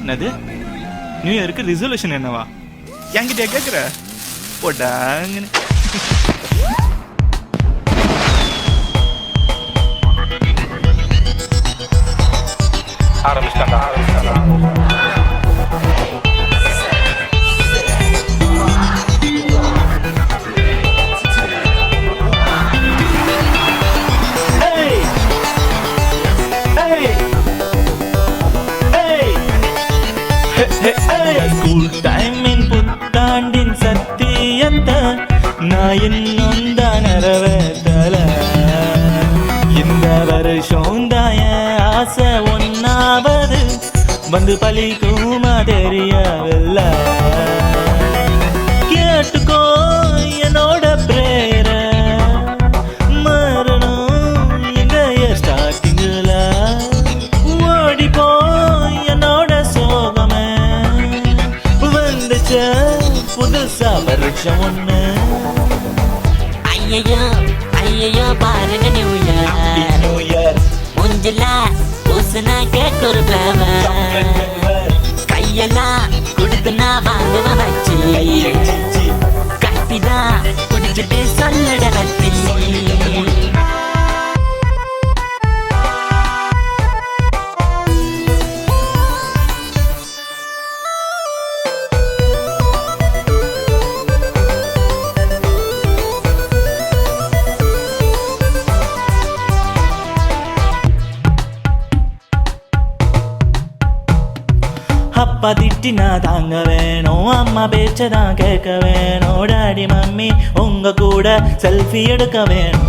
என்னது நியூ இயருக்கு ரிசல்யூஷன் என்னவா என்கிட்ட கேட்குற போட்டாங்கன்னு ஆரம்பிச்சிட்டாங்க ஸ்கூல் டைமின் புத்தாண்டின் சத்தியத்தை நான் இன்னும் தான் நிறைவேற்றல இந்த வருஷம் தாய ஆசை ஒன்னாவது வந்து பலிக்குமா தெரியவில்லை கேட்டுக்கோ என்னோட பிரேர மரணம் எங்க ஸ்டார்டிங்கில் ஓடிப்போ என்னோட சோகமே வந்துச்ச புதுசா வருஷம் ஒண்ணு ஐயோ ஐயோ பாருங்க நியூ இயர் முஞ்சில பூசுனா கேட்க ஒரு கையெல்லாம் கொடுத்துனா வாங்குவ வச்சு கட்டிதான் குடிச்சிட்டு சொல்லட வச்சு அப்பா திட்டினா தாங்க வேணும் அம்மா பேச்சதான் கேட்க வேணும் டாடி மம்மி உங்க கூட செல்ஃபி எடுக்க வேணும்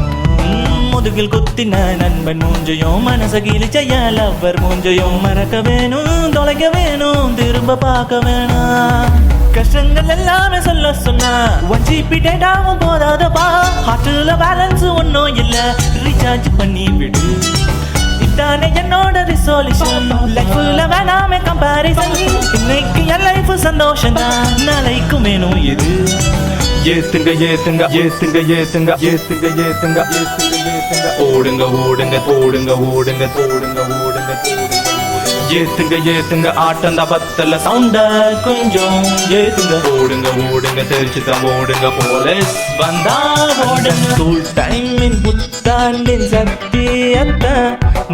முதுகில் குத்தின நண்பன் மூஞ்சையும் மனச கிழிச்சைய லவ்வர் மூஞ்சையும் மறக்க வேணும் தொலைக்க வேணும் திரும்ப பார்க்க வேணாம் கஷ்டங்கள் எல்லாமே சொல்ல சொன்னா 1GB டேட்டாவும் போதாதப்பா ஹார்ட்ல பேலன்ஸ் ஒன்னும் இல்ல ரீசார்ஜ் பண்ணி விடு இதானே என்னோட ரிசல்யூஷன் லைஃப்ல வேணாமே கம்பேரிசன் இன்னைக்கு என் லைஃப் சந்தோஷம் தான் நாளைக்கும் வேணும் இது ஏத்துங்க ஏத்துங்க ஏத்துங்க ஏத்துங்க ஏத்துங்க ஏத்துங்க ஏத்துங்க ஏத்துங்க ஓடுங்க ஓடுங்க ஓடுங்க ஓடுங்க ஓடுங்க ஓடுங்க ஏத்துங்க ஏத்துங்க ஆட்டம் தான் பத்தல சவுண்ட கொஞ்சம் ஏத்துங்க ஓடுங்க ஓடுங்க தெரிச்சுதான் ஓடுங்க போலீஸ் வந்தா ஓடுங்க ஸ்கூல் டைமின் புத்தாண்டின் சத்தியத்தை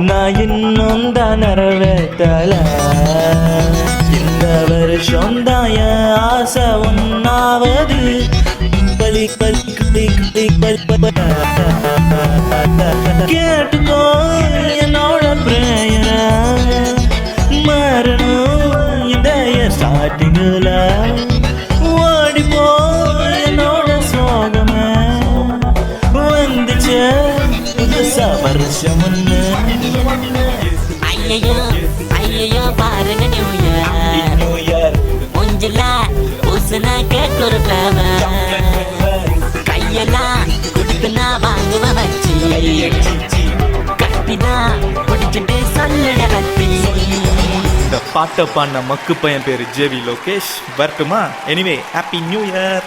நான் இன்னும் தான் நிறைவேற்றல இந்த வருஷம் தான் என் ஆசை ஒன்னாவது பலி பலி பலி பலி கேட்டுக்கோ என்னோட பிரேயர மரணம் இதய ஸ்டார்டிங்கில் ஓடிப்போ என்னோட சோகமே வந்துச்சு புதுசா வருஷம் ஒன்று ஐயோ பாருங்க நியூ இயர் முஞ்சில பூசுனா கேட்க ஒரு கையெல்லாம் கொடுத்துனா வாங்குவ வச்சு கட்டிதான் குடிச்சிட்டு சொல்லட வச்சு இந்த பாட்டை பாடின மக்கு பையன் பேரு ஜேவி லோகேஷ் வரட்டுமா எனிவே ஹாப்பி நியூ இயர்